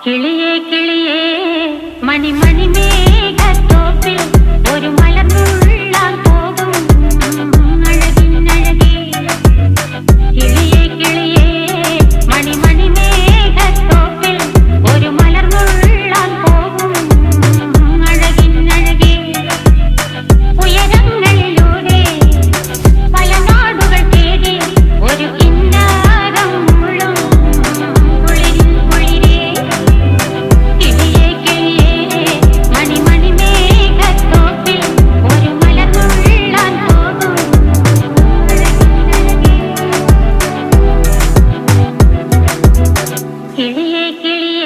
കിളിയേ കിളിയേ മണിമണി മേഘത്തോപ്പിൽ ഒരു മലർന്നുള്ളാൻ പോകും അഴകിനഴകേ. കിളിയേ കിളിയേ മണിമണി മേഘത്തോപ്പിൽ ഒരു മലർന്നുള്ളാൻ പോകും അഴകിനഴകേ. ഉയരങ്ങളിലൂടെ പല നാടുകൾ തേടി ഒരു കിന്നാരം മുഴും കുളിരിൻ കുളിരേ. കിളിയേ കിളിയേ മണിമണി മേഘത്തോപ്പിൽ ഒരു മലർന്നുള്ളാൻ പോകും അഴകിനഴകേ. കിളിയേ കിളിയേ